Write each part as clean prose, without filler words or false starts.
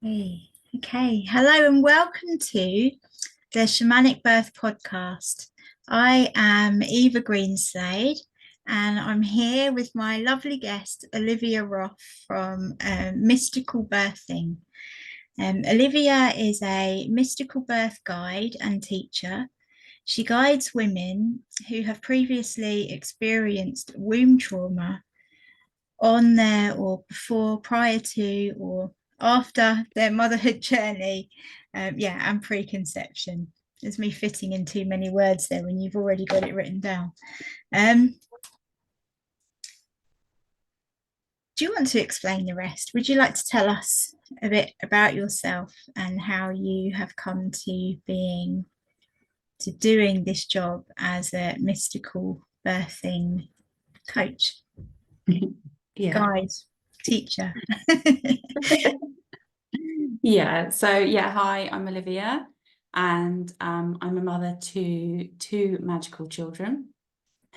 Hey. Okay, hello and welcome to the Shamanic Birth Podcast. I am Eva Greenslade and I'm here with my lovely guest, Olivia Roff from Mystical Birthing. Olivia is a mystical birth guide and teacher. She guides women who have previously experienced womb trauma on their or before, prior to, or after their motherhood journey, and preconception. There's me fitting in too many words there when you've already got it written down. Do you want to explain the rest? Would you like to tell us a bit about yourself and how you have come to doing this job as a mystical birthing coach, Yeah. guide, teacher? Hi, I'm Olivia, and I'm a mother to two magical children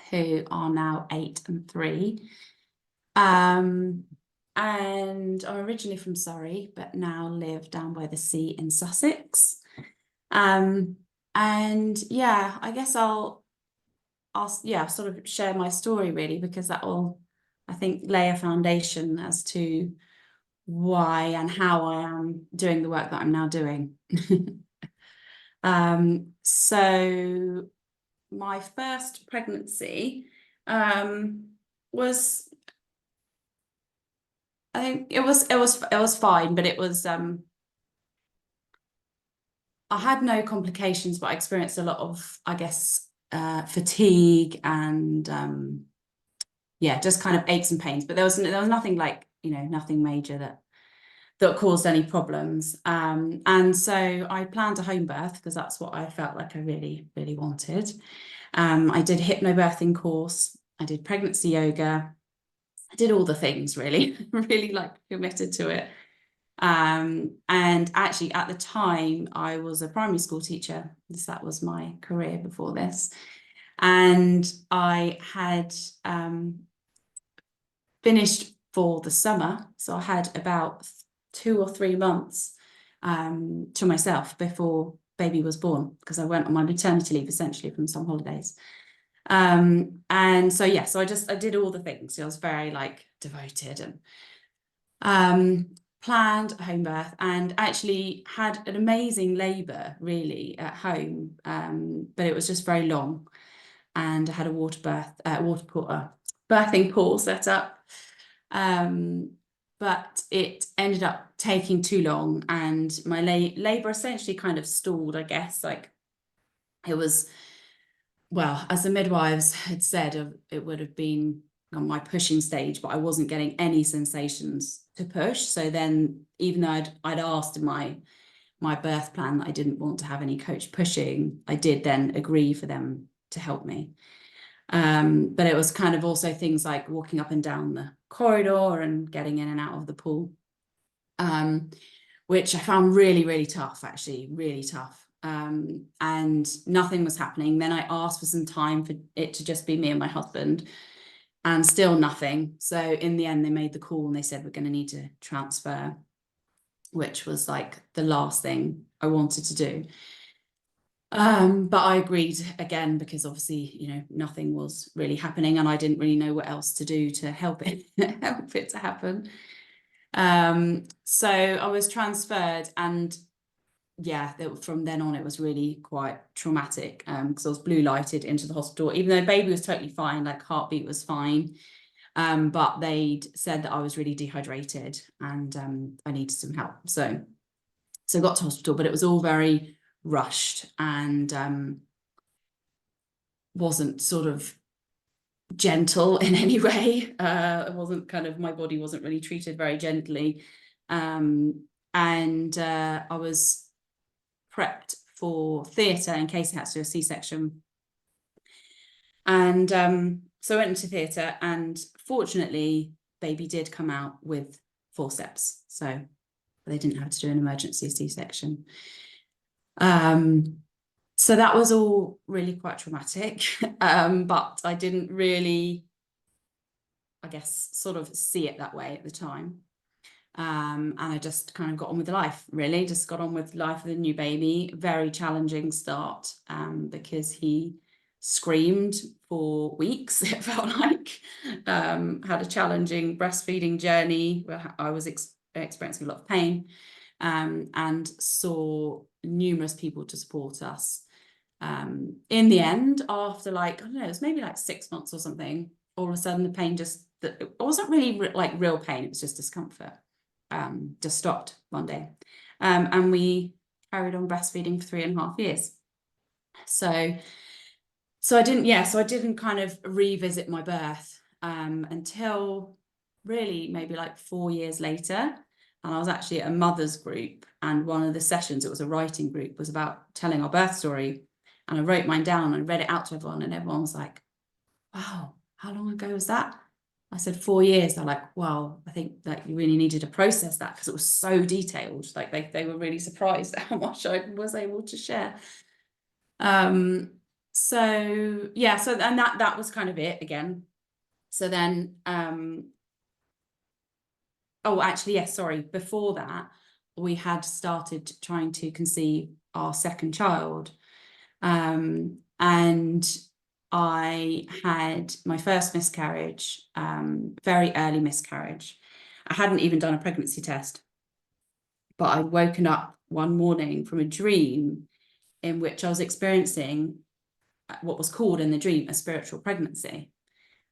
who are now 8 and 3. And I'm originally from Surrey, but now live down by the sea in Sussex. I guess I'll sort of share my story really, because that will, I think, lay a foundation as to why and how I am doing the work that I'm now doing. So my first pregnancy was, I think it was fine, but it was I had no complications, but I experienced a lot of, I guess, fatigue and just kind of aches and pains. But there was nothing like, nothing major that caused any problems. And so I planned a home birth because that's what I felt like I really, really wanted. I did hypnobirthing course. I did pregnancy yoga. I did all the things really, really like committed to it. And actually at the time I was a primary school teacher, because that was my career before this. And I had finished for the summer. So I had about 2 or 3 months to myself before baby was born, because I went on my maternity leave essentially from some holidays. So I did all the things. I was very like devoted and planned a home birth, and actually had an amazing labour really at home, but it was just very long, and I had a birthing pool set up. But it ended up taking too long, and my labour essentially kind of stalled, I guess. Like, it was, well, as the midwives had said, it would have been on my pushing stage, but I wasn't getting any sensations to push. So then, even though I'd asked in my birth plan that I didn't want to have any coach pushing, I did then agree for them to help me. But it was kind of also things like walking up and down the corridor and getting in and out of the pool, which I found really, really tough, actually, really tough. And nothing was happening. Then I asked for some time for it to just be me and my husband, and still nothing. So in the end, they made the call and they said, we're going to need to transfer, which was like the last thing I wanted to do. But I agreed again, because obviously, nothing was really happening and I didn't really know what else to do to help it help it to happen. So I was transferred, and from then on it was really quite traumatic, because I was blue lighted into the hospital, even though baby was totally fine, like heartbeat was fine. But they'd said that I was really dehydrated and I needed some help. So I got to hospital, but it was all very rushed and wasn't sort of gentle in any way. It wasn't kind of, my body wasn't really treated very gently. I was prepped for theatre in case I had to do a C-section. And so I went into theatre, and fortunately, baby did come out with forceps. So they didn't have to do an emergency C-section. So that was all really quite traumatic, but I didn't really, I guess, sort of see it that way at the time. And I just kind of got on with life, really, just got on with life with a new baby. Very challenging start, because he screamed for weeks, it felt like. Had a challenging breastfeeding journey where I was experiencing a lot of pain, and saw numerous people to support us. In the end, after like, I don't know, it was maybe like 6 months or something, all of a sudden the pain it wasn't really like real pain, it was just discomfort. Just stopped one day. And we carried on breastfeeding for 3.5 years. So I didn't kind of revisit my birth until really maybe like 4 years later. And I was actually at a mother's group, and one of the sessions, it was a writing group, was about telling our birth story. And I wrote mine down and read it out to everyone, and everyone was like, wow, how long ago was that? I said 4 years. They're like, well, I think that you really needed to process that because it was so detailed. Like they were really surprised at how much I was able to share. So yeah, so and that was kind of it again. So then oh, actually, yes, sorry, before that, we had started trying to conceive our second child. And I had my first miscarriage, very early miscarriage. I hadn't even done a pregnancy test, but I'd woken up one morning from a dream in which I was experiencing what was called in the dream a spiritual pregnancy.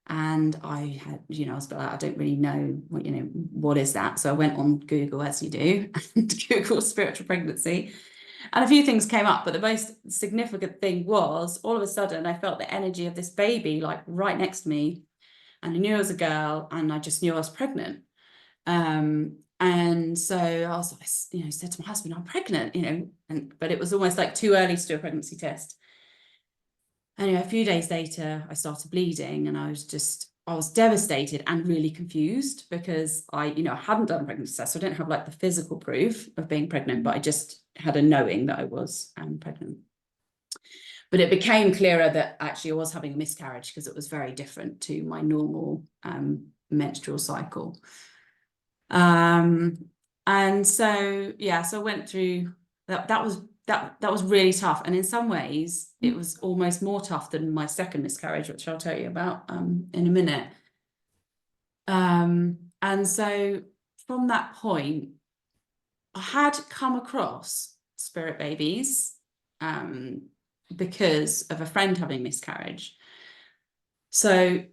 And I had, I was like, I don't really know what is that? So I went on Google, as you do, and Googled spiritual pregnancy. And a few things came up, but the most significant thing was all of a sudden I felt the energy of this baby like right next to me, and I knew it was a girl, and I just knew I was pregnant. And so I was like, said to my husband, I'm pregnant, but it was almost like too early to do a pregnancy test. Anyway, a few days later, I started bleeding, and I was devastated and really confused because I hadn't done a pregnancy test. So I didn't have like the physical proof of being pregnant, but I just had a knowing that I was pregnant. But it became clearer that actually I was having a miscarriage because it was very different to my normal menstrual cycle. And so, yeah, so I went through that. That was really tough, and in some ways it was almost more tough than my second miscarriage, which I'll tell you about in a minute. And so from that point, I had come across spirit babies because of a friend having miscarriage. So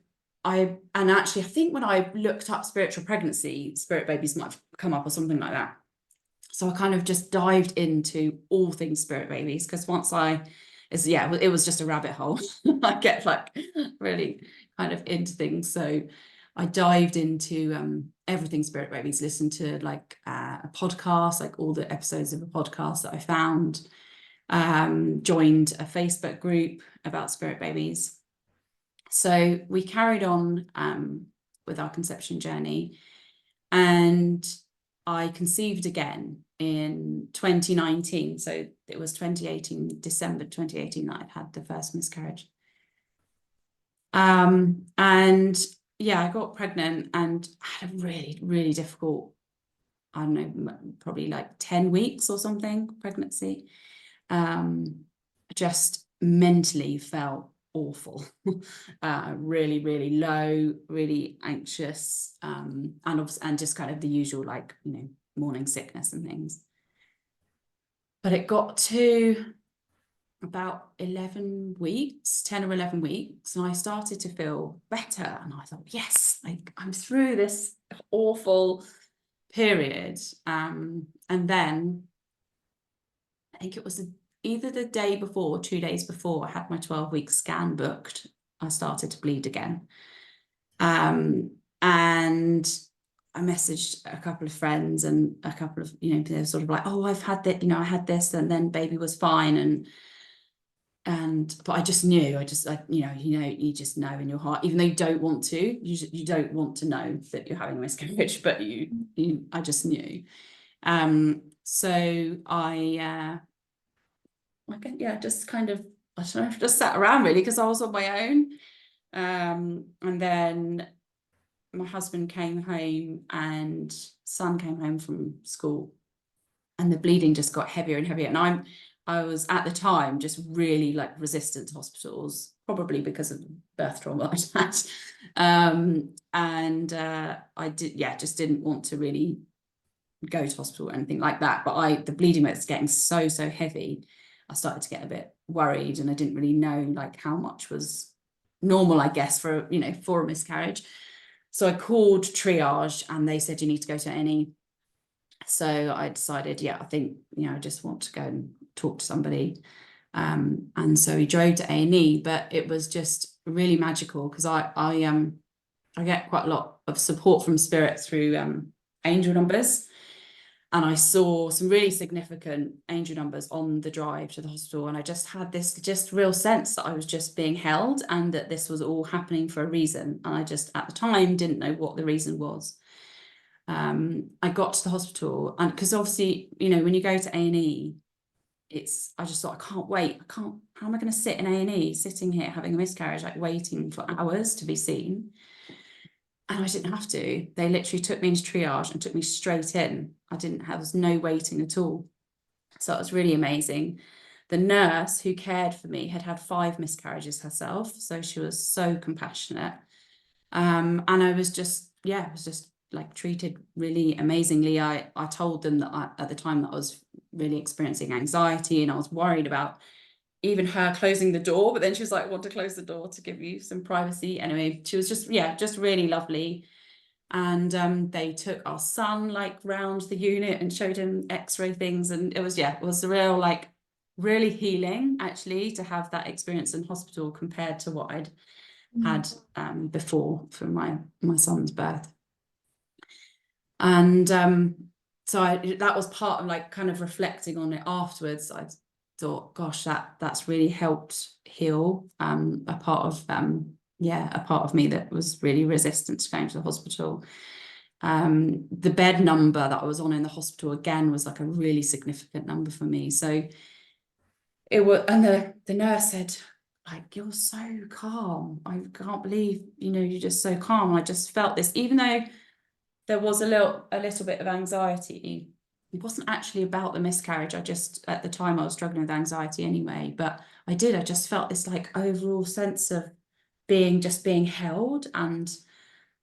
I think when I looked up spiritual pregnancy, spirit babies might have come up or something like that. So I kind of just dived into all things spirit babies, because it was just a rabbit hole. I get like really kind of into things. So I dived into everything spirit babies, listened to like a podcast, like all the episodes of a podcast that I found, joined a Facebook group about spirit babies. So we carried on with our conception journey, and I conceived again in 2019. So it was 2018, December 2018 that I'd had the first miscarriage. And yeah, I got pregnant and had a really, really difficult, I don't know, probably like 10 weeks or something pregnancy. Just mentally felt awful, really, really low, really anxious, and just kind of the usual, like, morning sickness and things. But it got to about 11 weeks, 10 or 11 weeks, and I started to feel better. And I thought, yes, like I'm through this awful period. And then I think it was either the day before or 2 days before I had my 12-week scan booked, I started to bleed again. And I messaged a couple of friends, and a couple of, they're sort of like, oh, I've had that, I had this, and then baby was fine. But I just knew, you just know in your heart, even though you don't want to, you don't want to know that you're having a miscarriage, but I just knew. So I just kind of, I don't know, just sat around really, because I was on my own. And then my husband came home and son came home from school, and the bleeding just got heavier and heavier. And I was at the time just really like resistant to hospitals, probably because of birth trauma I'd had. I just didn't want to really go to hospital or anything like that. But the bleeding was getting so heavy, I started to get a bit worried, and I didn't really know like how much was normal, I guess, for a miscarriage. So I called triage, and they said you need to go to A&E. So I decided, I think I just want to go and talk to somebody. And so we drove to A&E, but it was just really magical, because I get quite a lot of support from spirit through angel numbers. And I saw some really significant angel numbers on the drive to the hospital. And I just had this just real sense that I was just being held, and that this was all happening for a reason. And I just, at the time, didn't know what the reason was. I got to the hospital, and because obviously, when you go to A&E, I just thought, I can't wait. How am I going to sit in A&E, sitting here having a miscarriage, like waiting for hours to be seen? And I didn't have to. They literally took me into triage and took me straight in. There was no waiting at all. So it was really amazing. The nurse who cared for me had 5 miscarriages herself. So she was so compassionate. And I was just like treated really amazingly. I told them that at the time that I was really experiencing anxiety, and I was worried about even her closing the door, but then she was like, want to close the door to give you some privacy. Anyway, she was just really lovely. And they took our son like round the unit and showed him x-ray things, and it was a real, like, really healing, actually, to have that experience in hospital compared to what I'd had before for my son's birth. And so that was part of, like, kind of reflecting on it afterwards. I thought, gosh, that's really helped heal a part of me that was really resistant to going to the hospital. The bed number that I was on in the hospital, again, was like a really significant number for me. So it was, and the nurse said, like, you're so calm. I can't believe, you're just so calm. I just felt this, even though there was a little bit of anxiety. It wasn't actually about the miscarriage. At the time, I was struggling with anxiety anyway, but I just felt this, like, overall sense of being held, and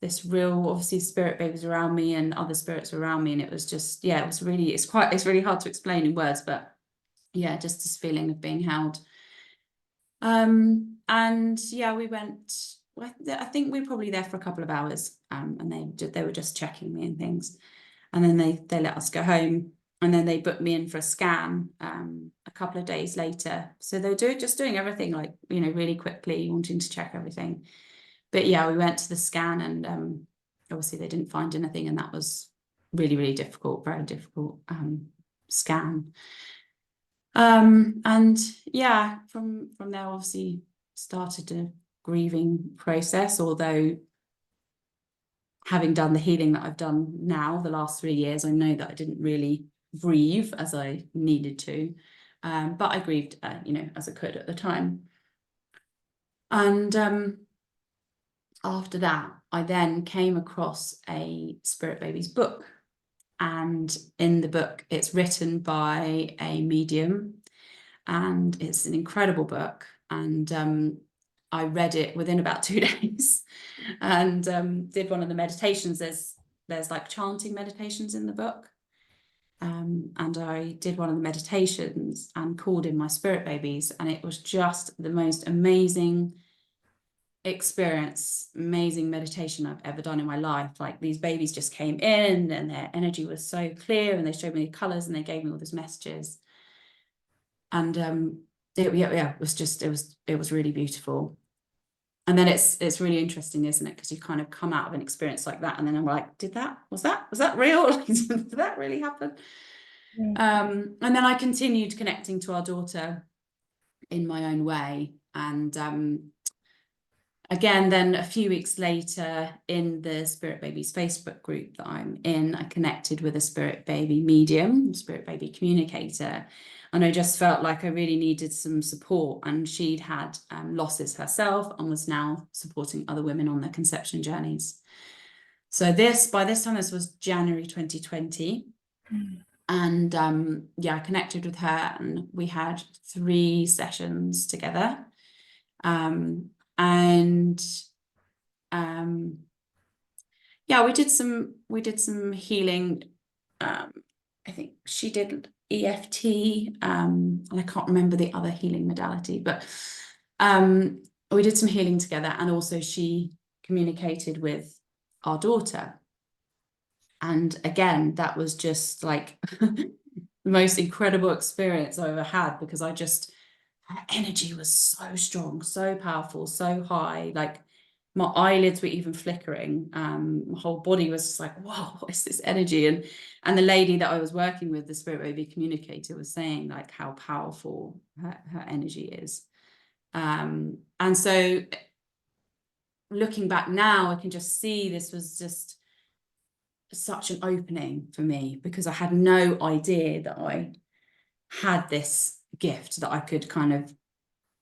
this real, obviously, spirit babies around me and other spirits around me. And it was just, it's really hard to explain in words, but just this feeling of being held. And we went, I think we were probably there for a couple of hours, and they were just checking me and things, and then they let us go home, and then they booked me in for a scan a couple of days later. So they were just doing everything, like, really quickly, wanting to check everything. But we went to the scan, and obviously they didn't find anything, and that was really, really difficult, very difficult scan. And from there, obviously, started a grieving process, although having done the healing that I've done now the last 3 years, I know that I didn't really grieve as I needed to, but I grieved as I could at the time. And after that, I then came across a Spirit Babies book. And in the book, it's written by a medium, and it's an incredible book. And I read it within about 2 days, and did one of the meditations. There's like chanting meditations in the book. And I did one of the meditations and called in my spirit babies, and it was just the most amazing experience, amazing meditation I've ever done in my life. Like, these babies just came in, and their energy was so clear, and they showed me the colors, and they gave me all these messages. And it was really beautiful. And then it's really interesting, isn't it? Because you kind of come out of an experience like that, and then I'm like, was that real? Did that really happen? And then I continued connecting to our daughter in my own way. And again, then a few weeks later, in the Spirit Babies Facebook group that I'm in, I connected with a Spirit Baby medium, Spirit Baby communicator. And I just felt like I really needed some support. And she'd had losses herself, and was now supporting other women on their conception journeys. So by this time, this was January 2020. And I connected with her, and we had 3 sessions together. We did some healing. I think she did EFT, and I can't remember the other healing modality, but we did some healing together, and also she communicated with our daughter. And again, that was just like the most incredible experience I ever had, because her energy was so strong, so powerful, so high. Like my eyelids were even flickering. My whole body was just like, wow, what is this energy? And the lady that I was working with, the spirit baby communicator, was saying like how powerful her energy is. And so looking back now, I can just see this was just such an opening for me, because I had no idea that I had this gift, that I could kind of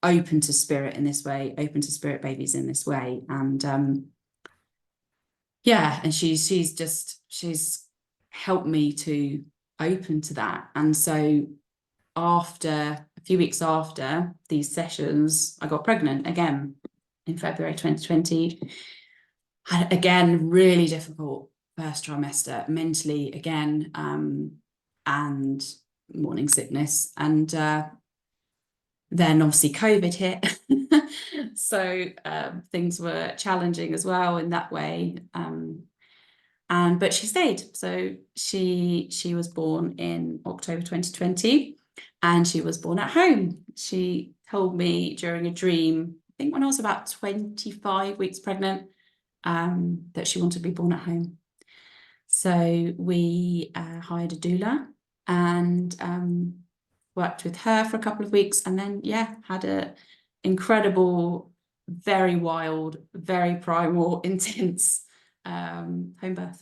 open to spirit in this way, open to spirit babies in this way. And and she's helped me to open to that. And so after a few weeks after these sessions, I got pregnant again in February 2020. Had, again, really difficult first trimester mentally again, and morning sickness. And then obviously COVID hit. So things were challenging as well in that way. But she stayed. So she was born in October 2020, and she was born at home. She told me during a dream, I think when I was about 25 weeks pregnant, that she wanted to be born at home. So we hired a doula and worked with her for a couple of weeks, and then had a incredible, very wild, very primal, intense home birth.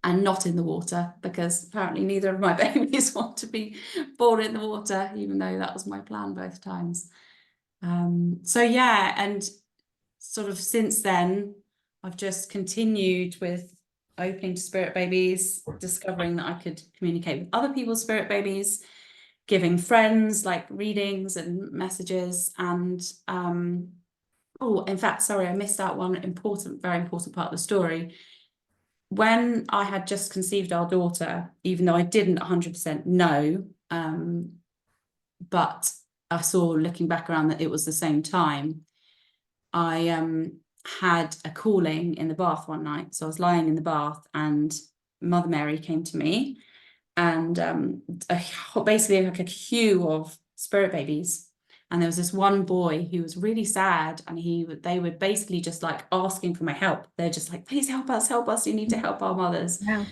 And not in the water, because apparently neither of my babies want to be born in the water, even though that was my plan both times. And sort of since then, I've just continued with opening to spirit babies, discovering that I could communicate with other people's spirit babies, giving friends like readings and messages. And in fact, sorry, I missed out one very important part of the story. When I had just conceived our daughter, even though I didn't 100% know, but I saw, looking back around, that it was the same time, I had a calling in the bath one night. So I was lying in the bath, and Mother Mary came to me, and basically like a queue of spirit babies. And there was this one boy who was really sad, and they were basically just like asking for my help. They're just like, please help us, you need to help our mothers. Wow.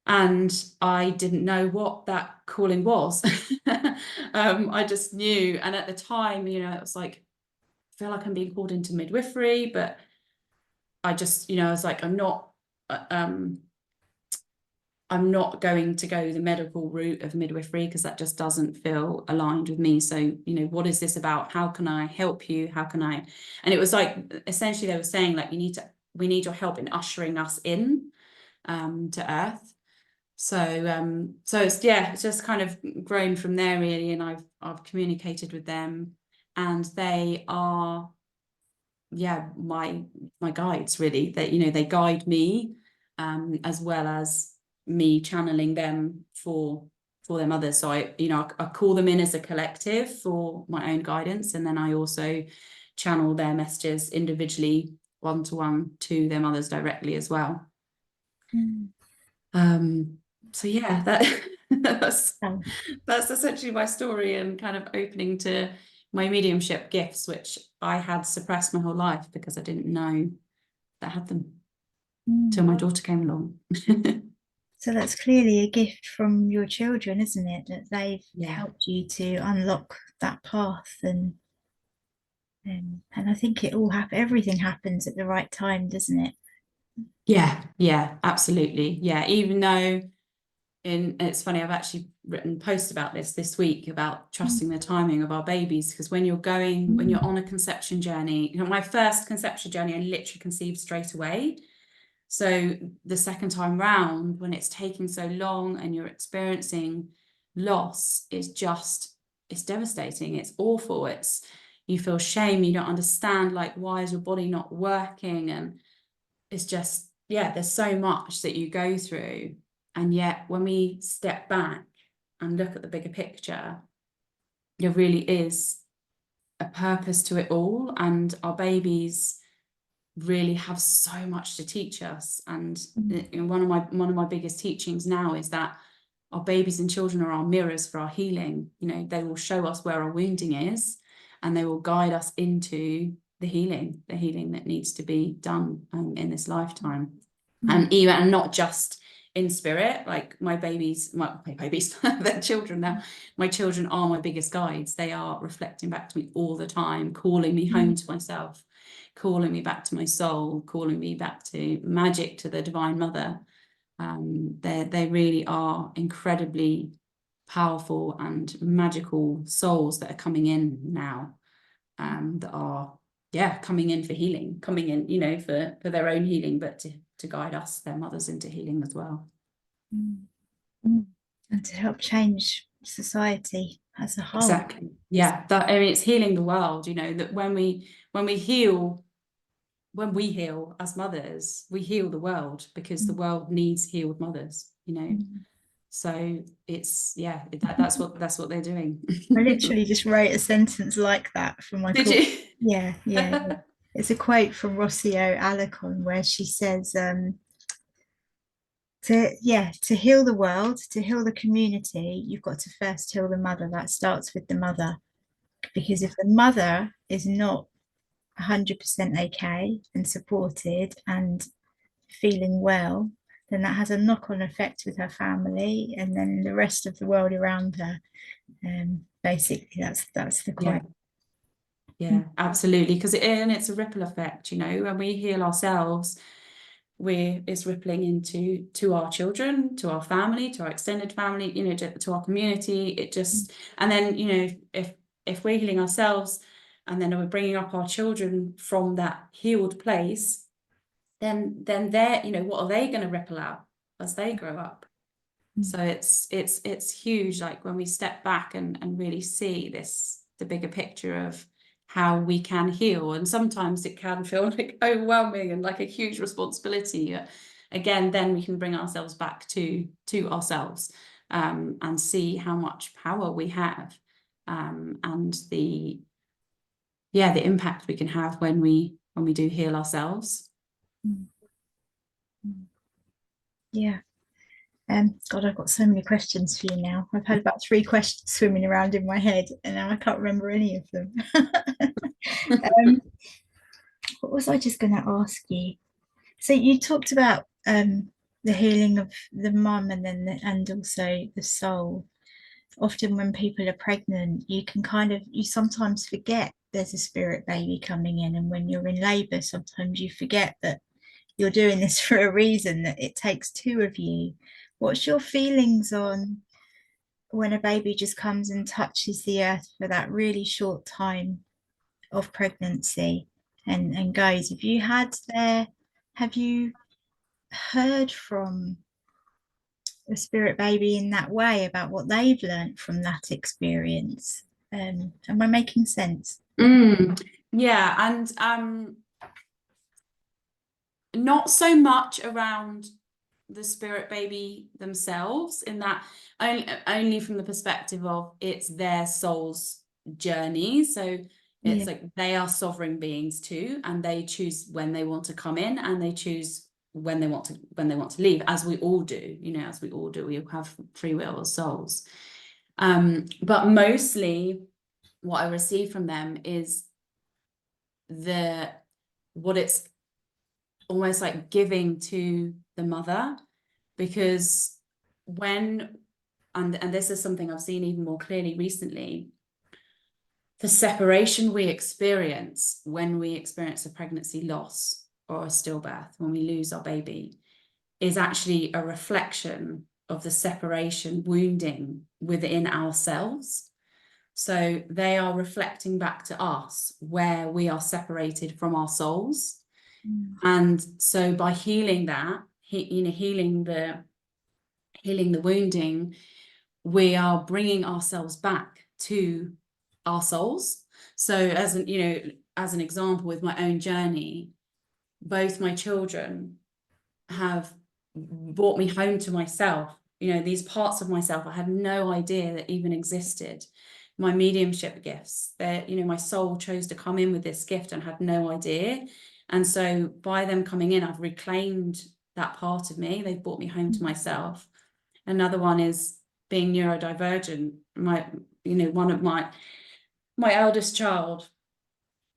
And I didn't know what that calling was. I just knew. And at the time, it was like, I feel like I'm being called into midwifery, but I just, I was like, I'm not going to go the medical route of midwifery, because that just doesn't feel aligned with me. So, what is this about? How can I help you? How can I? And it was like, essentially they were saying like, we need your help in ushering us in to Earth. So it's just kind of grown from there, really. And I've communicated with them, and they are my guides, really. They guide me, as well as me channeling them for their mothers. So I call them in as a collective for my own guidance, and then I also channel their messages individually, one-to-one, to their mothers directly as well. So that's essentially my story, and kind of opening to my mediumship gifts, which I had suppressed my whole life because I didn't know that I had them till my daughter came along. So that's clearly a gift from your children, isn't it? That they've helped you to unlock that path, and I think everything happens at the right time, doesn't it? Yeah, absolutely. Yeah, even though it's funny, I've actually written posts about this week, about trusting the timing of our babies, because when you're on a conception journey, my first conception journey, I literally conceived straight away. So the second time round, when it's taking so long and you're experiencing loss, it's devastating. It's awful. You feel shame. You don't understand, like, why is your body not working? And it's just, there's so much that you go through. And yet when we step back and look at the bigger picture, there really is a purpose to it all. And our babies really have so much to teach us. And one of my biggest teachings now is that our babies and children are our mirrors for our healing. They will show us where our wounding is, and they will guide us into the healing that needs to be done in this lifetime. And not just in spirit, like my babies, they're children now. My children are my biggest guides. They are reflecting back to me all the time, calling me home to myself, calling me back to my soul, calling me back to magic, to the Divine Mother. They really are incredibly powerful and magical souls that are coming in now, that are coming in for healing, coming in, for their own healing, but to guide us, their mothers, into healing as well. And to help change society as a whole. Exactly. Yeah. It's healing the world, that when we heal as mothers, we heal the world, because the world needs healed mothers, So it's that's what they're doing. I literally just wrote a sentence like that for my Did course. you? Yeah. It's a quote from Rocio Alarcon where she says, to heal the world, to heal the community, you've got to first heal the mother. That starts with the mother. Because if the mother is not 100% okay and supported and feeling well, then that has a knock-on effect with her family and then the rest of the world around her. Basically, that's the quote. Yeah, absolutely. Because it's a ripple effect, when we heal ourselves, it's rippling into our children, to our family, to our extended family, to our community. It just, and then, if we're healing ourselves and then we're bringing up our children from that healed place, then they're, what are they going to ripple out as they grow up? So it's huge, like when we step back and really see the bigger picture of how we can heal. And sometimes it can feel like overwhelming and like a huge responsibility. Again, then we can bring ourselves back to ourselves, and see how much power we have, and the impact we can have when we do heal ourselves. Yeah. God, I've got so many questions for you now. I've had about 3 questions swimming around in my head, and now I can't remember any of them. What was I just going to ask you? So you talked about the healing of the mum and then and also the soul. Often when people are pregnant, you sometimes forget there's a spirit baby coming in, and when you're in labour, sometimes you forget that you're doing this for a reason, that it takes 2 of you. What's your feelings on when a baby just comes and touches the earth for that really short time of pregnancy and goes? Have you heard from the spirit baby in that way about what they've learned from that experience? Am I making sense? Yeah, and not so much around the spirit baby themselves, in that only from the perspective of it's their soul's journey. So it's like they are sovereign beings too, and they choose when they want to come in, and they choose when they want to leave, as we all do. We all have free will as souls. But mostly what I receive from them is what it's almost like giving to the mother, because and this is something I've seen even more clearly recently, the separation we experience when we experience a pregnancy loss or a stillbirth, when we lose our baby, is actually a reflection of the separation wounding within ourselves. So they are reflecting back to us where we are separated from our souls. And so by healing that, healing the wounding, we are bringing ourselves back to our souls. So as an example, with my own journey, both my children have brought me home to myself. These parts of myself I had no idea that even existed. My mediumship gifts, that my soul chose to come in with this gift and had no idea. And so by them coming in, I've reclaimed that part of me. They've brought me home to myself. Another one is being neurodivergent. One of my eldest child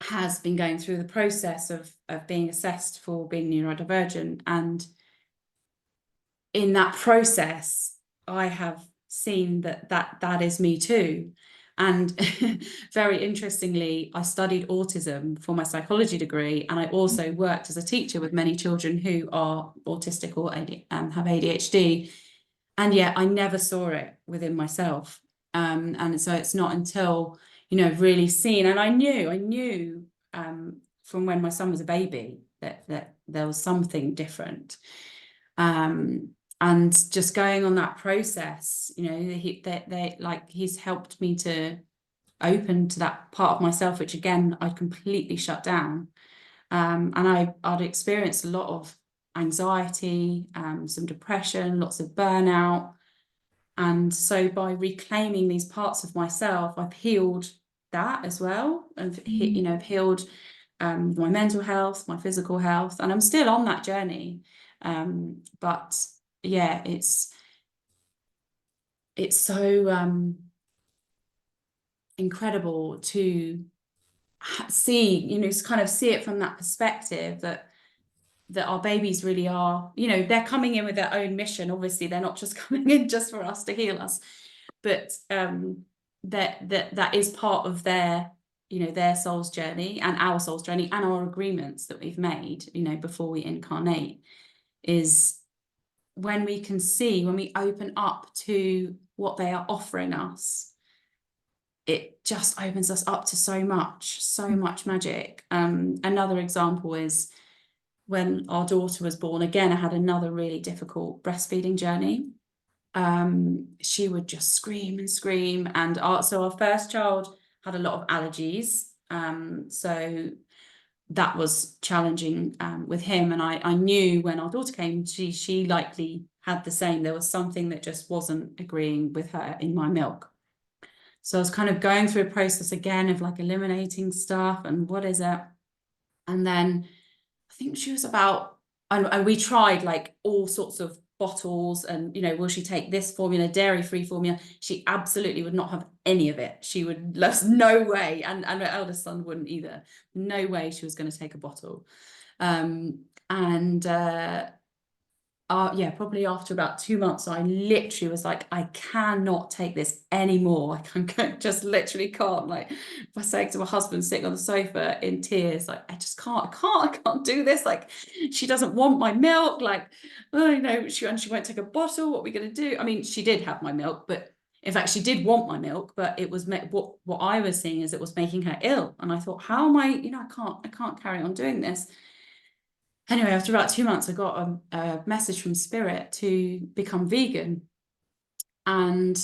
has been going through the process of being assessed for being neurodivergent, and in that process I have seen that is me too. And very interestingly, I studied autism for my psychology degree, and I also worked as a teacher with many children who are autistic or have ADHD, and yet I never saw it within myself. And so it's not until really seen, and I knew from when my son was a baby that there was something different. And just going on that process, he's helped me to open to that part of myself, which again I completely shut down. And I'd experienced a lot of anxiety, some depression, lots of burnout. And so by reclaiming these parts of myself, I've healed that as well, and I've healed my mental health, my physical health, and I'm still on that journey. But yeah, it's so incredible to see, kind of see it from that perspective, that our babies really are, they're coming in with their own mission. Obviously, they're not just coming in just for us to heal us, but that is part of their soul's journey and our soul's journey, and our agreements that we've made, before we incarnate, is when we can see, when we open up to what they are offering us, it just opens us up to so much magic. Another example is when our daughter was born. Again, I had another really difficult breastfeeding journey. She would just scream and scream, and so our first child had a lot of allergies, so that was challenging with him. And I knew when our daughter came, she likely had the same. There was something that just wasn't agreeing with her in my milk. So I was kind of going through a process again of like eliminating stuff and what is it. And then I think she was about, and we tried like all sorts of bottles, and will she take this formula, dairy-free formula? She absolutely would not have any of it. She would, there's no way, and her eldest son wouldn't either. No way she was going to take a bottle. Yeah, probably after about 2 months, I literally was like, I cannot take this anymore. Just literally can't. Like, if I say to my husband sitting on the sofa in tears, like, I just can't, I can't do this. Like, she doesn't want my milk. Like, oh, she won't take a bottle. What are we going to do? I mean, she did have my milk, but in fact, she did want my milk, but it was what I was seeing is it was making her ill. And I thought, how am I, I can't carry on doing this. Anyway, after about 2 months, I got a message from Spirit to become vegan. And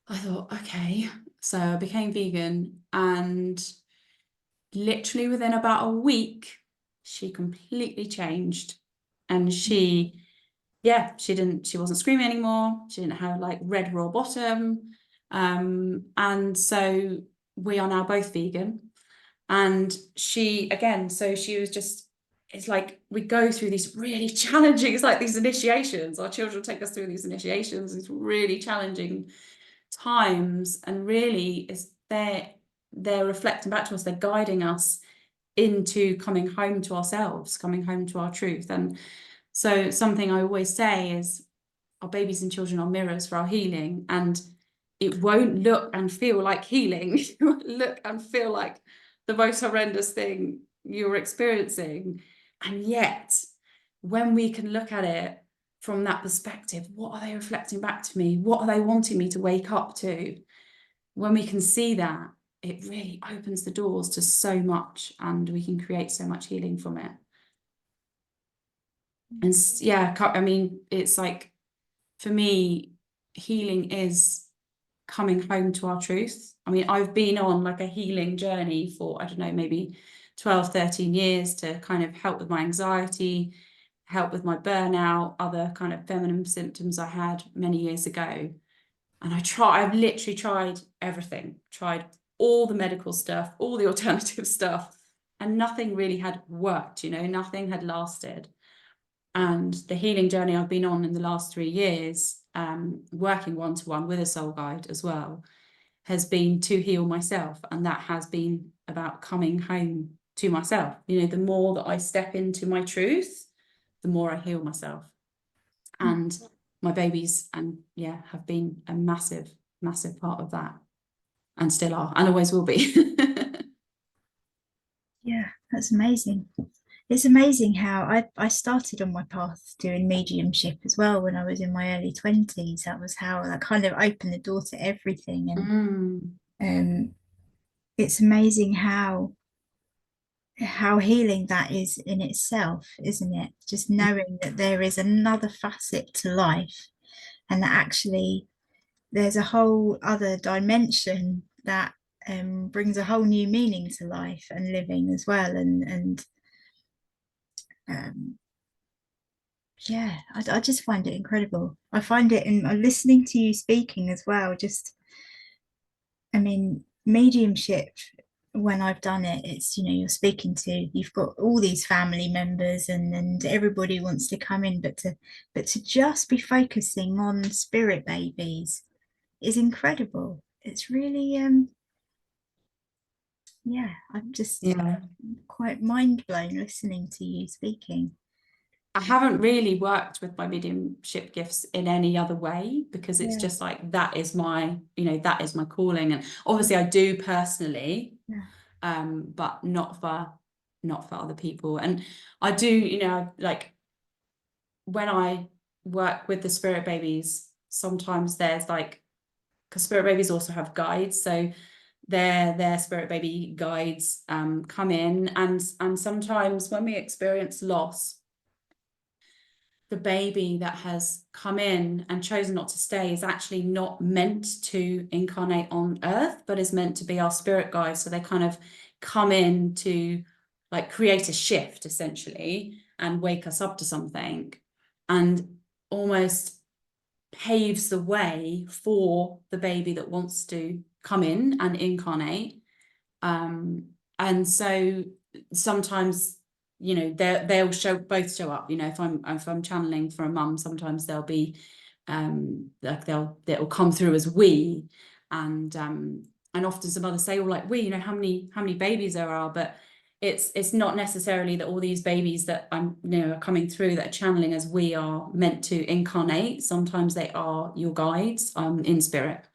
I thought, okay. So I became vegan, and literally within about a week, she completely changed. And she wasn't screaming anymore. She didn't have like red raw bottom. And so we are now both vegan. And she was just, it's like we go through these really challenging, it's like these initiations. Our children take us through these initiations, these really challenging times, and really they're reflecting back to us, they're guiding us into coming home to ourselves, coming home to our truth. And so something I always say is our babies and children are mirrors for our healing, and it won't look and feel like healing. It won't look and feel like the most horrendous thing you're experiencing. And yet, when we can look at it from that perspective, what are they reflecting back to me? What are they wanting me to wake up to? When we can see that, it really opens the doors to so much, and we can create so much healing from it. And yeah, I mean, it's like, for me, healing is coming home to our truth. I mean, I've been on like a healing journey for, I don't know, maybe 12, 13 years to kind of help with my anxiety, help with my burnout, other kind of feminine symptoms I had many years ago. And I've literally tried everything, tried all the medical stuff, all the alternative stuff, and nothing really had worked, nothing had lasted. And the healing journey I've been on in the last 3 years, working one-to-one with a soul guide as well, has been to heal myself. And that has been about coming home to myself. The more that I step into my truth, the more I heal myself. And my babies, and yeah, have been a massive, massive part of that, and still are, and always will be. Yeah, that's amazing. It's amazing how I started on my path doing mediumship as well when I was in my early 20s. That was how that kind of opened the door to everything. And it's amazing how healing that is in itself, isn't it? Just knowing that there is another facet to life, and that actually there's a whole other dimension that brings a whole new meaning to life and living as well. And um, yeah, I just find it incredible. I find it in listening to you speaking as well. Just, I mean, mediumship, when I've done it, it's, you're speaking to, you've got all these family members and everybody wants to come in, but to just be focusing on spirit babies is incredible. It's really yeah, I'm just Yeah. quite mind blown listening to you speaking. I haven't really worked with my mediumship gifts in any other way, because it's Yeah, just like, that is my calling. And obviously I do personally, yeah, but not for other people. And I do, like, when I work with the spirit babies, sometimes there's like, because spirit babies also have guides, so their spirit baby guides come in, and sometimes when we experience loss, the baby that has come in and chosen not to stay is actually not meant to incarnate on earth, but is meant to be our spirit guide. So they kind of come in to like create a shift essentially and wake us up to something, and almost paves the way for the baby that wants to come in and incarnate. And so sometimes, they'll both show up. If I'm channeling for a mum, sometimes they'll be like they'll come through as we, and often some others say, "Oh, like we, how many babies there are," but it's not necessarily that all these babies that are coming through that are channeling as we are meant to incarnate. Sometimes they are your guides in spirit,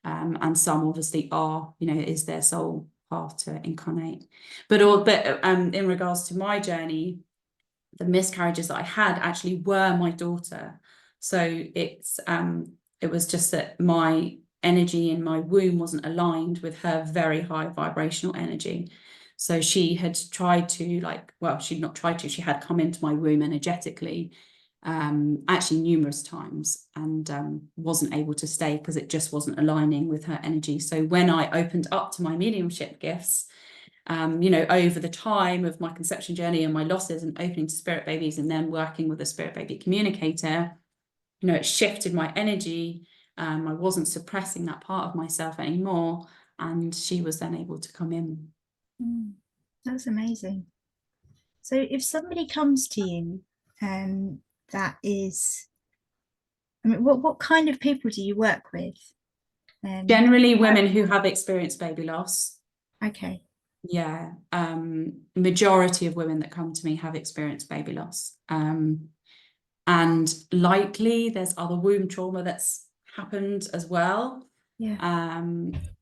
and some obviously are, is their soul path to incarnate. But in regards to my journey, the miscarriages that I had actually were my daughter. So it was just that my energy in my womb wasn't aligned with her very high vibrational energy. So she had tried to, she'd not tried to, she had come into my womb energetically, actually numerous times, and wasn't able to stay because it just wasn't aligning with her energy. So when I opened up to my mediumship gifts, over the time of my conception journey and my losses and opening to spirit babies and then working with a spirit baby communicator, it shifted my energy. I wasn't suppressing that part of myself anymore, and she was then able to come in. That's amazing. So if somebody comes to you, um, that is, I mean, what kind of people do you work with? Generally women who have experienced baby loss. Okay. Yeah, majority of women that come to me have experienced baby loss, and likely there's other womb trauma that's happened as well. Yeah.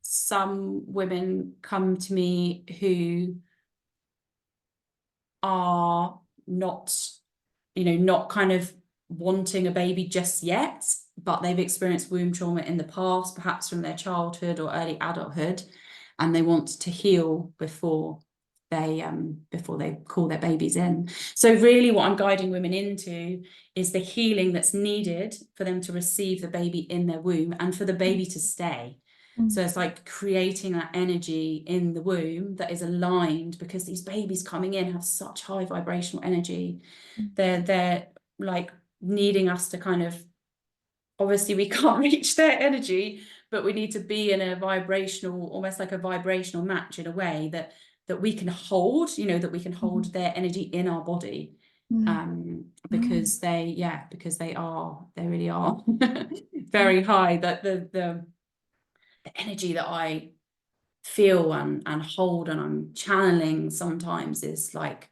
Some women come to me who are not kind of wanting a baby just yet, but they've experienced womb trauma in the past, perhaps from their childhood or early adulthood, and they want to heal before they call their babies in. So really what I'm guiding women into is the healing that's needed for them to receive the baby in their womb and for the baby to stay. So it's like creating that energy in the womb that is aligned, because these babies coming in have such high vibrational energy. They're like needing us to kind of, obviously we can't reach their energy, but we need to be in a vibrational, almost like a vibrational match in a way that we can hold, you know, that we can hold their energy in our body. Because they really are very high. That the energy that I feel and hold and I'm channeling sometimes is like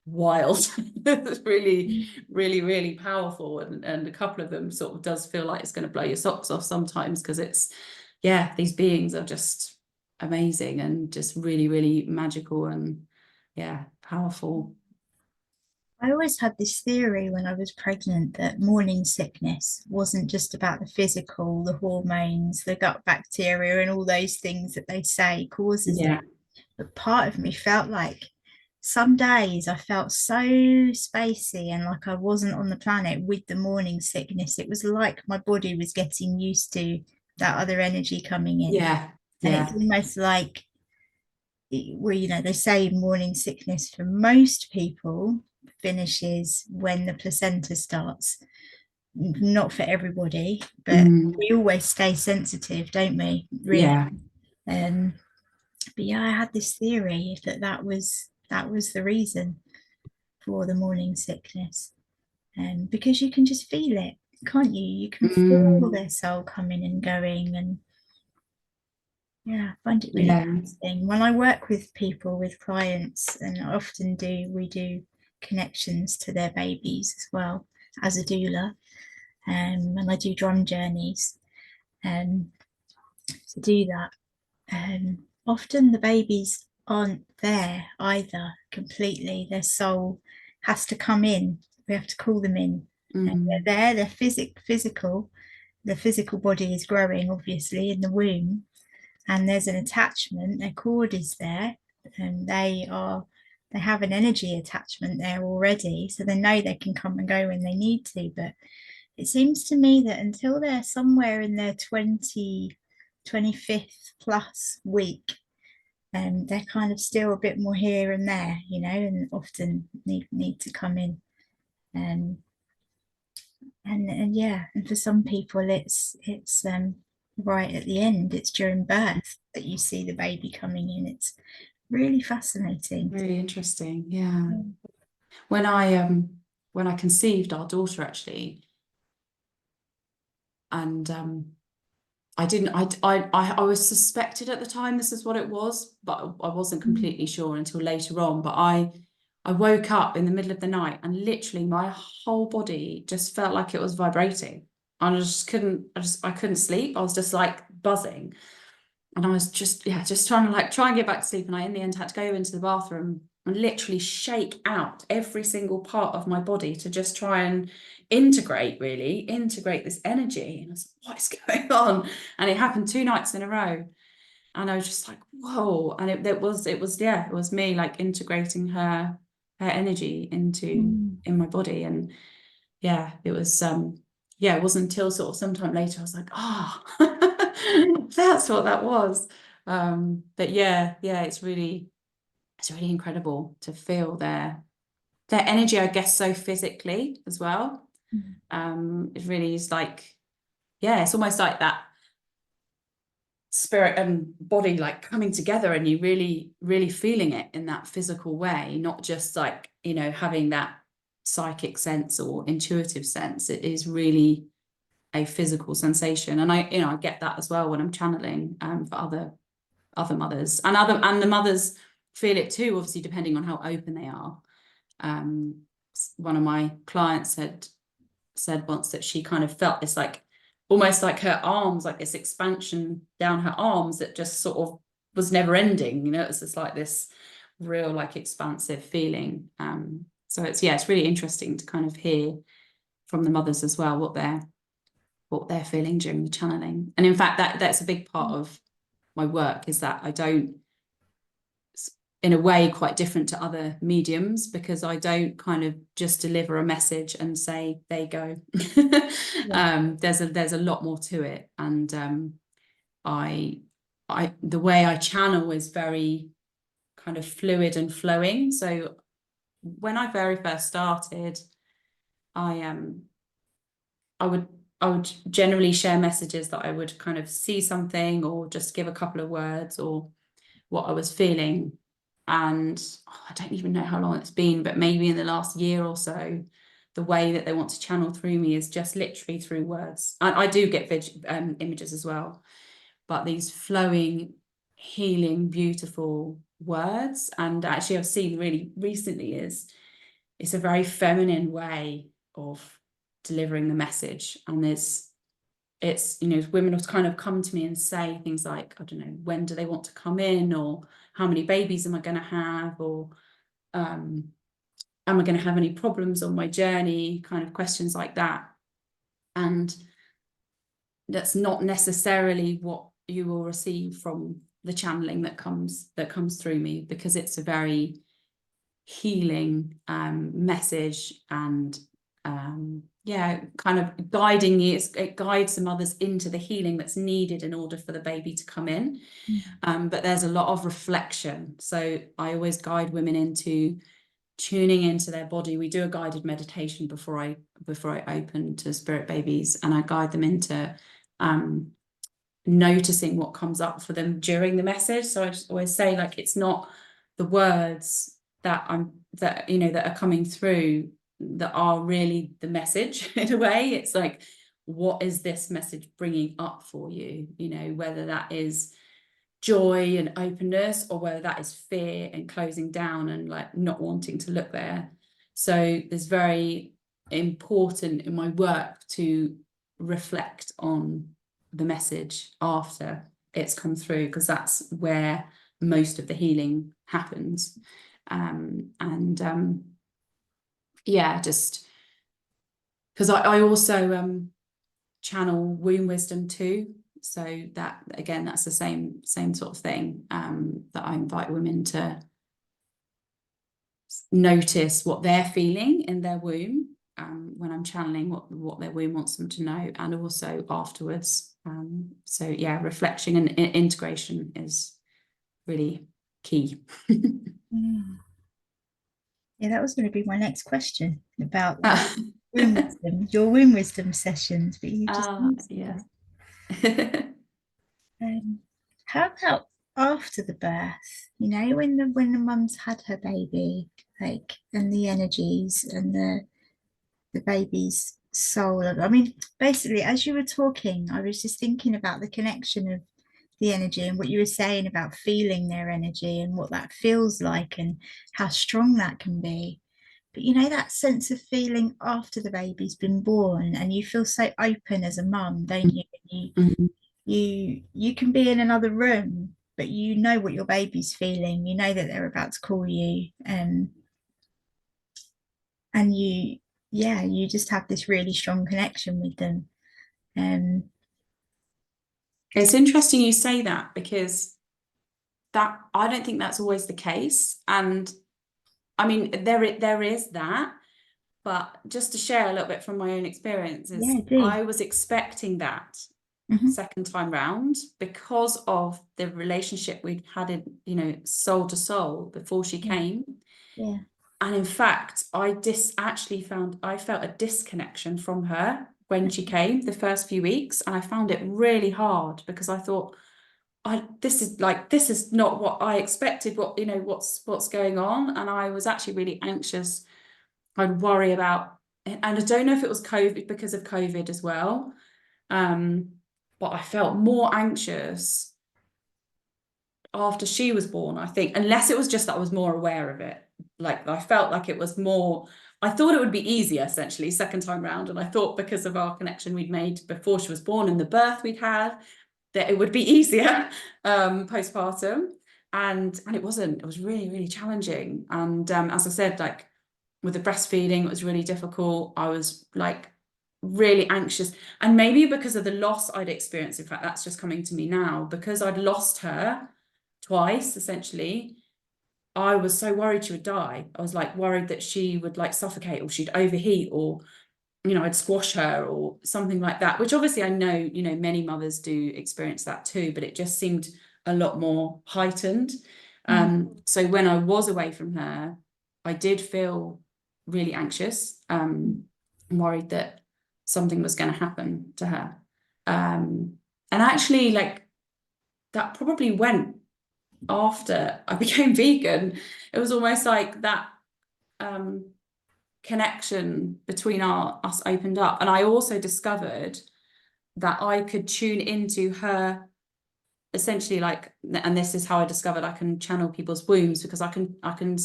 wild. It's really powerful, and a couple of them sort of does feel like it's going to blow your socks off sometimes, because it's, yeah, these beings are just amazing and just really magical and powerful. I always had this theory when I was pregnant that morning sickness wasn't just about the physical, the hormones, the gut bacteria, and all those things that they say causes it. But part of me felt like some days I felt so spacey and like I wasn't on the planet with the morning sickness. It was like my body was getting used to that other energy coming in. And it's almost like, well, you know, they say morning sickness for most people finishes when the placenta starts. Not for everybody, but we always stay sensitive, don't we? Really. Um, but yeah, I had this theory that that was the reason for the morning sickness, because you can just feel it, can't you? You can feel their soul coming and going, and yeah, I find it really interesting when I work with people, with clients, and I often we do connections to their babies as well as a doula, and I do drum journeys, to do that. Often the babies aren't there either completely. Their soul has to come in. We have to call them in. And they're there, they're physical. The physical body is growing, obviously, in the womb. And there's an attachment, their cord is there, and they have an energy attachment there already. So they know they can come and go when they need to. But it seems to me that until they're somewhere in their 25th plus week, they're kind of still a bit more here and there, you know, and often need to come in. And yeah, and for some people it's right at the end, it's during birth that you see the baby coming in. It's really fascinating. Really interesting. Yeah. When I conceived our daughter, actually, and I was suspected at the time this is what it was, but I wasn't completely sure until later on. But I woke up in the middle of the night and literally my whole body just felt like it was vibrating. And I couldn't sleep. I was just like buzzing. And I was just trying to try and get back to sleep. And I in the end had to go into the bathroom and literally shake out every single part of my body to just try and integrate this energy. And I was like, what is going on? And it happened 2 nights in a row. And I was just like, whoa. And it was me like integrating her energy in my body. And yeah, it was it wasn't until sort of sometime later I was like, that's what that was. But it's really incredible to feel their energy, I guess, so physically as well. It really is like, it's almost like that spirit and body like coming together, and you really feeling it in that physical way, not just like, you know, having that psychic sense or intuitive sense. It is really a physical sensation. And I get that as well when I'm channeling for other mothers, and the mothers feel it too, obviously, depending on how open they are. One of my clients said once that she kind of felt this like almost like her arms, like this expansion down her arms that just sort of was never ending, you know. It's just like this real like expansive feeling. So it's really interesting to kind of hear from the mothers as well what they're feeling during the channeling. And in fact that's a big part of my work, is that I don't in a way quite different to other mediums, because I don't kind of just deliver a message and say, there you go. There's a lot more to it. And the way I channel is very kind of fluid and flowing. So when I very first started, I would generally share messages that I would kind of see something or just give a couple of words or what I was feeling. And I don't even know how long it's been, but maybe in the last year or so, the way that they want to channel through me is just literally through words. I do get images as well, but these flowing, healing, beautiful words. And actually I've seen really recently it's a very feminine way of delivering the message. And it's, you know, women will kind of come to me and say things like, I don't know, when do they want to come in, or how many babies am I going to have, or am I going to have any problems on my journey, kind of questions like that. And that's not necessarily what you will receive from the channeling that comes through me, because it's a very healing message, and yeah, kind of guiding you. It guides the mothers into the healing that's needed in order for the baby to come in. But there's a lot of reflection. So I always guide women into tuning into their body. We do a guided meditation before I open to spirit babies, and I guide them into noticing what comes up for them during the message. So I just always say, like, it's not the words that are coming through that are really the message in a way. It's like, what is this message bringing up for you? You know, whether that is joy and openness, or whether that is fear and closing down and like not wanting to look there. So it's very important in my work to reflect on the message after it's come through, because that's where most of the healing happens. Yeah, just because I also channel womb wisdom too. So that, again, that's the same sort of thing, that I invite women to notice what they're feeling in their womb, when I'm channeling what their womb wants them to know, and also afterwards. So yeah, reflection and integration is really key. Yeah, that was going to be my next question about womb wisdom, your womb wisdom sessions, but you just yeah. How about after the birth? You know, when the mum's had her baby, like, and the energies and the baby's soul. I mean, basically, as you were talking, I was just thinking about the connection of the energy and what you were saying about feeling their energy and what that feels like and how strong that can be. But you know, that sense of feeling after the baby's been born, and you feel so open as a mum, don't you? You can be in another room, but you know what your baby's feeling. You know that they're about to call you, and you just have this really strong connection with them. It's interesting you say that, because that, I don't think that's always the case. And I mean, there is that, but just to share a little bit from my own experiences, I was expecting that second time round, because of the relationship we'd had in, you know, soul to soul before she came. Yeah. And in fact, I felt a disconnection from her when she came the first few weeks, and I found it really hard, because I thought, this is not what I expected. What's going on? And I was actually really anxious. I'd worry about, and I don't know if it was COVID, because of COVID as well, but I felt more anxious after she was born, I think, unless it was just that I was more aware of it. Like, I felt like it was more, I thought it would be easier, essentially, second time round. And I thought, because of our connection we'd made before she was born and the birth we'd had, that it would be easier postpartum. And it wasn't. It was really, really challenging. And as I said, like, with the breastfeeding, it was really difficult. I was like really anxious, and maybe because of the loss I'd experienced. In fact, that's just coming to me now, because I'd lost her twice, essentially. I was so worried she would die. I was like worried that she would like suffocate, or she'd overheat, or I'd squash her or something like that, which obviously I know, many mothers do experience that too, but it just seemed a lot more heightened. So when I was away from her, I did feel really anxious, worried that something was going to happen to her. And actually, like, that probably went after I became vegan. It was almost like that connection between us opened up. And I also discovered that I could tune into her, essentially, like, and this is how I discovered I can channel people's wombs, because I can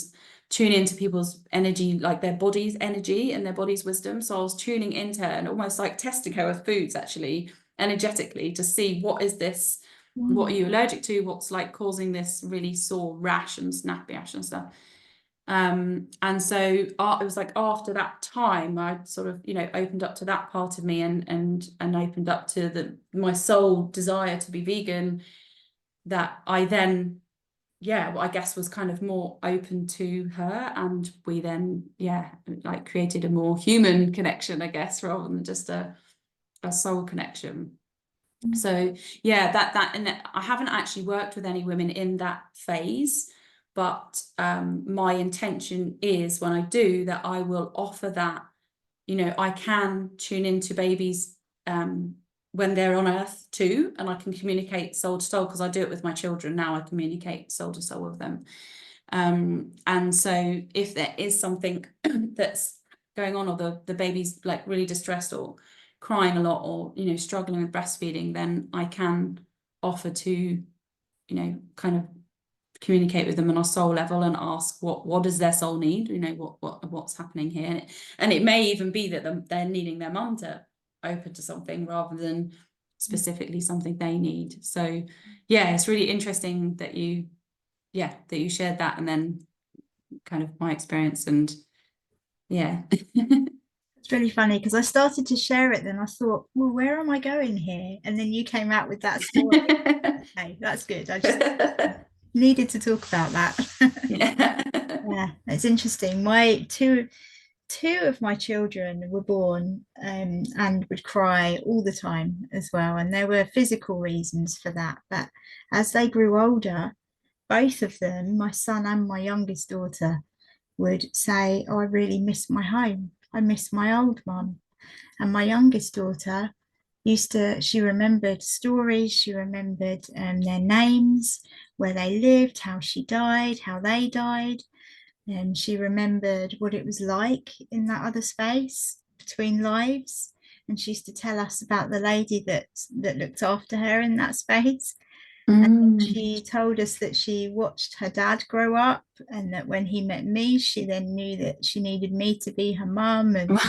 tune into people's energy, like their body's energy and their body's wisdom. So I was tuning into her and almost like testing her with foods, actually, energetically, to see what is this, what are you allergic to, what's like causing this really sore rash and snappy rash and stuff. And so it was like after that time I sort of opened up to that part of me, and opened up to my soul desire to be vegan, that I then I guess was kind of more open to her, and we then like created a more human connection, I guess, rather than just a soul connection. So that and I haven't actually worked with any women in that phase, but my intention is, when I do that, I will offer that, I can tune into babies when they're on earth too, and I can communicate soul to soul, because I do it with my children now. I communicate soul to soul with them. And so if there is something that's going on, or the baby's like really distressed or crying a lot, or struggling with breastfeeding, then I can offer to kind of communicate with them on a soul level and ask what does their soul need, what's happening here. And it may even be that they're needing their mum to open to something, rather than specifically something they need. So it's really interesting that you shared that, and then kind of my experience. And It's really funny because I started to share it, then I thought, well, where am I going here? And then you came out with that story. Okay, that's good. I just needed to talk about that. Yeah, it's interesting. My two of my children were born and would cry all the time as well, and there were physical reasons for that. But as they grew older, both of them, my son and my youngest daughter, would say, oh, I really miss my home. I miss my old mum. And my youngest daughter she remembered stories, she remembered their names, where they lived, how she died, how they died. And she remembered what it was like in that other space between lives. And she used to tell us about the lady that looked after her in that space. And she told us that she watched her dad grow up, and that when he met me, she then knew that she needed me to be her mum. And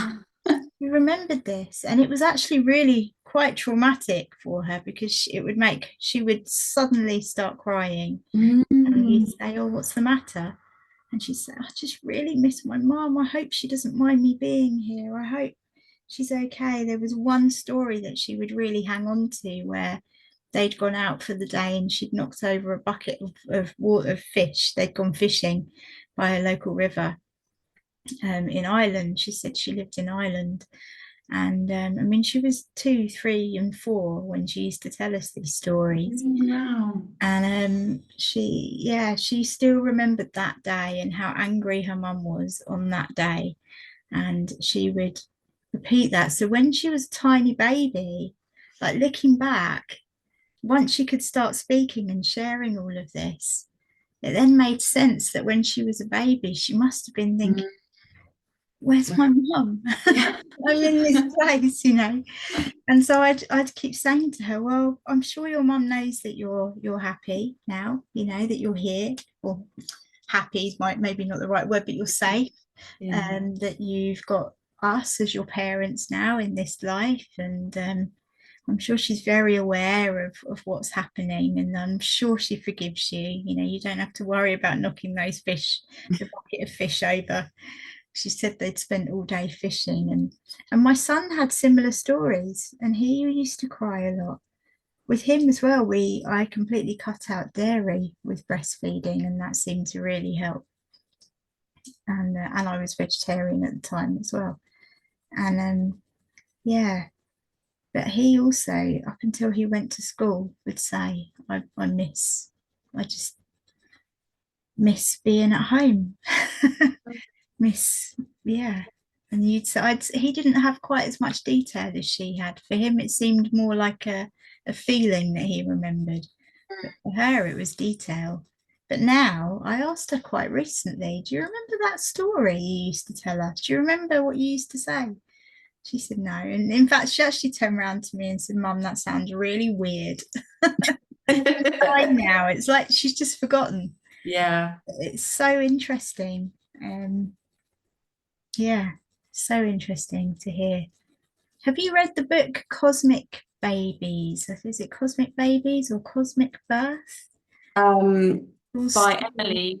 we remembered this. And it was actually really quite traumatic for her, because she would suddenly start crying. And you'd say, oh, what's the matter? And she'd say, I just really miss my mum. I hope she doesn't mind me being here. I hope she's okay. There was one story that she would really hang on to, where they'd gone out for the day and she'd knocked over a bucket of water, of fish. They'd gone fishing by a local river in Ireland. She said she lived in Ireland. And I mean, she was 2, 3, and 4 when she used to tell us these stories. Wow. And she still remembered that day and how angry her mum was on that day. And she would repeat that. So when she was a tiny baby, like looking back, once she could start speaking and sharing all of this, it then made sense that when she was a baby, she must have been thinking, where's my mum? Yeah. I'm in this place, And so I'd keep saying to her, well, I'm sure your mum knows that you're happy now, that you're here. Or happy might maybe not the right word, but you're safe. And that you've got us as your parents now in this life. And I'm sure she's very aware of what's happening, and I'm sure she forgives you. You don't have to worry about knocking the bucket of fish over. She said they'd spent all day fishing, and my son had similar stories, and he used to cry a lot. with him as well, I completely cut out dairy with breastfeeding, and that seemed to really help. And I was vegetarian at the time as well. And yeah, but he also, up until he went to school, would say, I just miss being at home. Miss, yeah. And he didn't have quite as much detail as she had. For him, it seemed more like a feeling that he remembered. But for her, it was detail. But now, I asked her quite recently, do you remember that story you used to tell us? Do you remember what you used to say? She said no. And in fact, she actually turned around to me and said, Mum, that sounds really weird. Now it's like she's just forgotten. Yeah. It's so interesting. Yeah, so interesting to hear. Have you read the book Cosmic Babies? Is it Cosmic Babies or Cosmic Birth? By Emily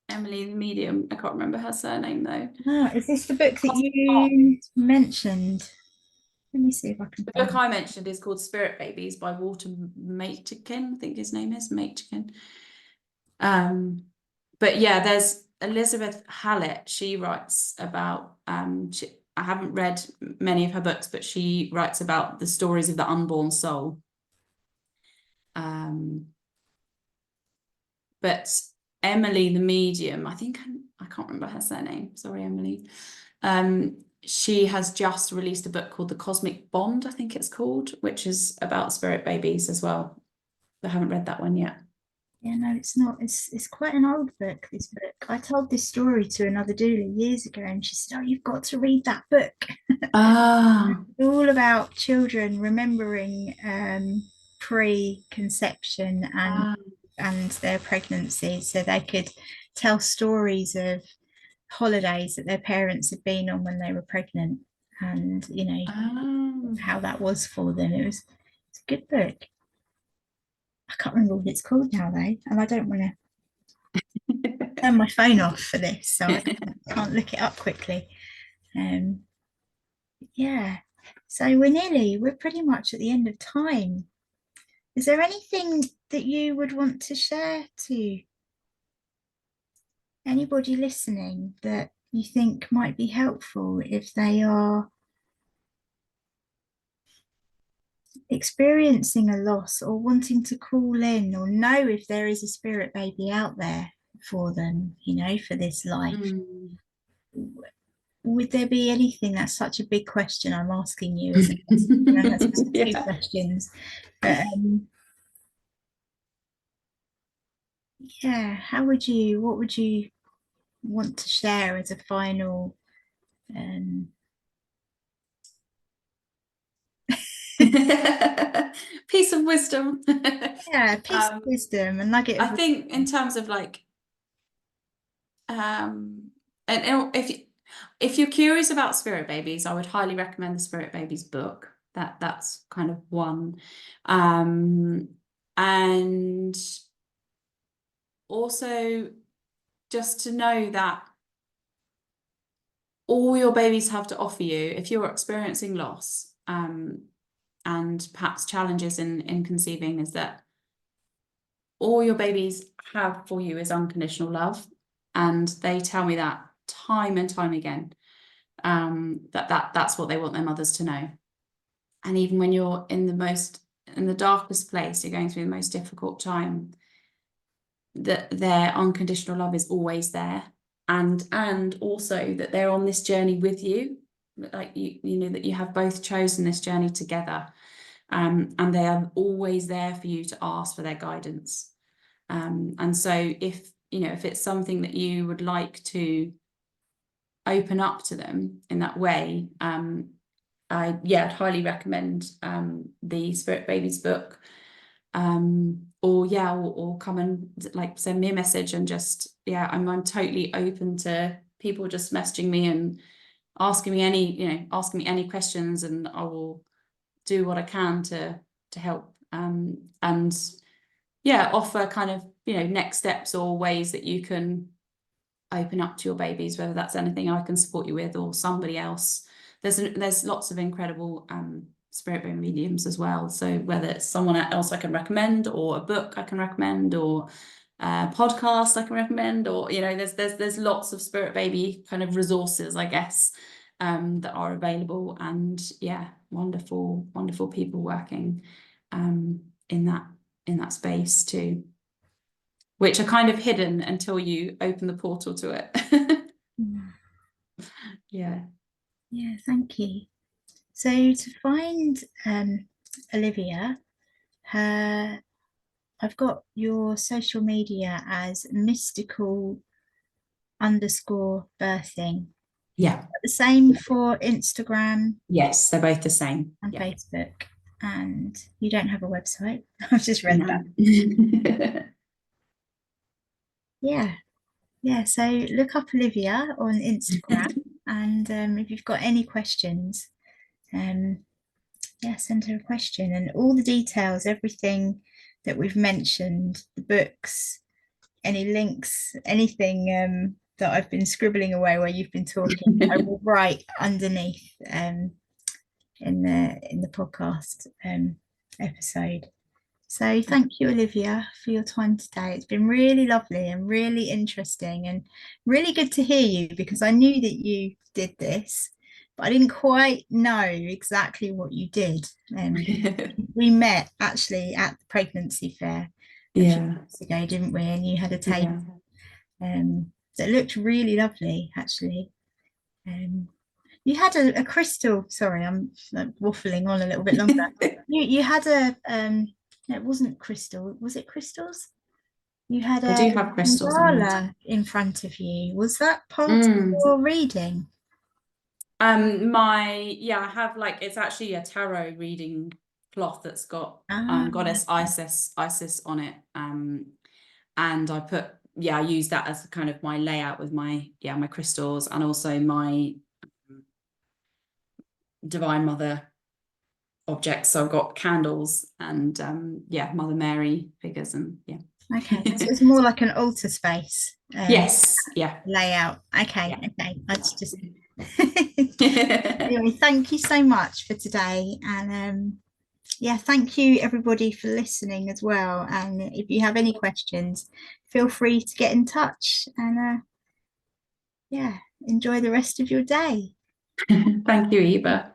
the Medium. I can't remember her surname though. Oh, is this the book that Cosmic you mentioned? Let me see if I can The find book I mentioned is called Spirit Babies by Walter Matekin. I think his name is Matekin. But yeah, there's Elizabeth Hallett. She writes about I haven't read many of her books, but she writes about the stories of the unborn soul. But Emily the Medium, I can't remember her surname. Sorry, Emily. She has just released a book called The Cosmic Bond, I think it's called, which is about spirit babies as well. I haven't read that one yet. Yeah, no, it's not. It's quite an old book, this book. I told this story to another doula years ago, and she said, "Oh, you've got to read that book." Ah. It's all about children remembering pre-conception and their pregnancy, so they could tell stories of holidays that their parents had been on when they were pregnant, and how that was for them. It's a good book. I can't remember what it's called now though, and I don't want to turn my phone off for this, so I can't look it up quickly. Yeah, so we're pretty much at the end of time. Is there anything that you would want to share to anybody listening that you think might be helpful if they are experiencing a loss or wanting to call in or know if there is a spirit baby out there for them, for this life? Would there be anything? That's such a big question I'm asking you, isn't it? That's two questions. But yeah, what would you want to share as a final piece of wisdom? Yeah, piece of wisdom, a nugget of I think in terms of like and if you're curious about spirit babies, I would highly recommend the Spirit Babies book. That's kind of one. And also just to know that all your babies have to offer you, if you're experiencing loss and perhaps challenges in conceiving, is that all your babies have for you is unconditional love. And they tell me that time and time again, that's what they want their mothers to know. And even when you're in the darkest place, you're going through the most difficult time, that their unconditional love is always there. And also that they're on this journey with you, like you know that you have both chosen this journey together, and they are always there for you to ask for their guidance. And so if it's something that you would like to open up to them in that way, I'd highly recommend the Spirit Babies book. Or come and like send me a message and just I'm totally open to people just messaging me and asking me any questions, and I will do what I can to help and offer kind of next steps or ways that you can open up to your babies, whether that's anything I can support you with or somebody else. There's lots of incredible spirit being mediums as well. So whether it's someone else I can recommend, or a book I can recommend, or a podcast I can recommend, or there's lots of spirit baby kind of resources, I guess, that are available, and yeah, wonderful people working in that space too, which are kind of hidden until you open the portal to it. Yeah. Thank you. So to find Olivia, I've got your social media as mystical_birthing. Yeah. The same for Instagram Yes, they're both the same. and Yeah. Facebook. And you don't have a website. I've just read that. Yeah. So look up Olivia on Instagram, and if you've got any questions, send her a question. And all the details, everything that we've mentioned, the books, any links, anything that I've been scribbling away while you've been talking, I will write underneath in the podcast episode. So thank you, Olivia, for your time today. It's been really lovely and really interesting, and really good to hear you, because I knew that you did this, but I didn't quite know exactly what you did. We met actually at the pregnancy fair a few months ago, didn't we? And you had a tape that looked really lovely, actually. You had a crystal. Sorry, I'm waffling on a little bit longer. You had a it wasn't crystal. Was it crystals? You had I a do have crystals on it. mandala in front of you. Was that part of your reading? I have, like, it's actually a tarot reading cloth that's got goddess Isis on it. And I use that as kind of my layout with my crystals, and also my Divine Mother objects. So I've got candles and Mother Mary figures, and Okay, so it's more like an altar space. Yes, yeah. Layout. Okay. That's just anyway, thank you so much for today, and thank you everybody for listening as well. And if you have any questions, feel free to get in touch, and enjoy the rest of your day. Thank you, Eva.